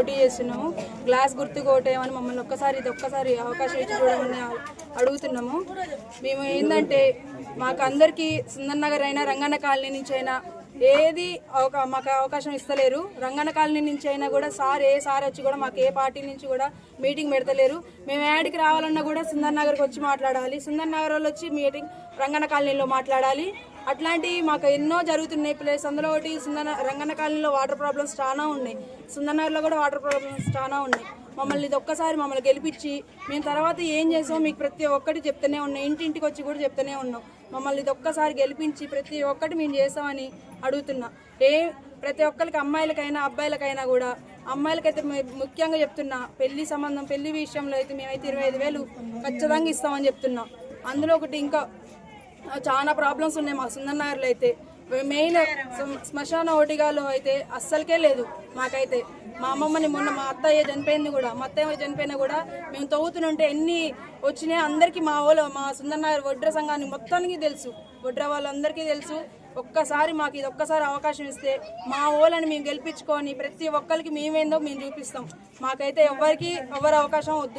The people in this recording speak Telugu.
పోటీ చేస్తున్నాము. గ్లాస్ గుర్తుకు ఓటేయమని మమ్మల్ని ఒక్కసారి అవకాశం ఇచ్చి చూడమని అడుగుతున్నాము. మేము ఏంటంటే మాకు అందరికీ సుందర్ నగర్ అయినా రంగన్న కాలనీ నుంచి అయినా ఏది మాకు అవకాశం ఇస్తలేరు. రంగన్న కాలనీ నుంచి అయినా కూడా ఏ సార్ వచ్చి కూడా మాకు ఏ పార్టీ నుంచి కూడా మీటింగ్ పెడతలేరు. మేము యాడికి రావాలన్నా కూడా సుందర్ నగర్కి వచ్చి మాట్లాడాలి, సుందర్ నగర్ వాళ్ళు వచ్చి మీటింగ్ రంగన్న కాలనీలో మాట్లాడాలి. అట్లాంటివి మాకు ఎన్నో జరుగుతున్నాయి. ప్లేస్ అందులో ఒకటి రంగన్న కాలనీలో వాటర్ ప్రాబ్లమ్స్ చాలా ఉన్నాయి, సుందర్ నగర్లో కూడా వాటర్ ప్రాబ్లమ్స్ చాలా ఉన్నాయి. మమ్మల్ని మమ్మల్ని గెలిపించి మేము తర్వాత ఏం చేసామో మీకు ప్రతి ఒక్కటి చెప్తూనే ఉన్నాం, ఇంటింటికి వచ్చి కూడా చెప్తూనే ఉన్నాం. మమ్మల్ని ఒక్కసారి గెలిపించి ప్రతి ఒక్కటి మేము చేస్తామని అడుగుతున్నా. ప్రతి ఒక్కరికి అమ్మాయిలకైనా అబ్బాయిలకైనా కూడా, అమ్మాయిలకైతే ముఖ్యంగా చెప్తున్నా, పెళ్లి విషయంలో అయితే మేమైతే 25,000 ఖచ్చితంగా ఇస్తామని చెప్తున్నాం. అందులో ఒకటి ఇంకా చాలా ప్రాబ్లమ్స్ ఉన్నాయి మా సుందర్ నగర్లో అయితే. మెయిన్ శ్మశాన ఓటిగాలో అయితే అస్సలకే లేదు మాకైతే. మా అమ్మమ్మని మొన్న మా అత్తయ్య చనిపోయింది కూడా, మా అత్తయ్య చనిపోయినా కూడా మేము తవ్వుతుంటే ఎన్ని వచ్చినాయి అందరికీ మా సుందర్ నగర్ వడ్ర సంఘానికి మొత్తానికి తెలుసు, వడ్ర వాళ్ళందరికీ తెలుసు. ఒక్కసారి మాకు ఇది ఒక్కసారి అవకాశం ఇస్తే మా ఓళ్ళని మేము గెలిపించుకొని ప్రతి ఒక్కరికి మేమేందో మేము చూపిస్తాం. మాకైతే ఎవరి అవకాశం వద్దు.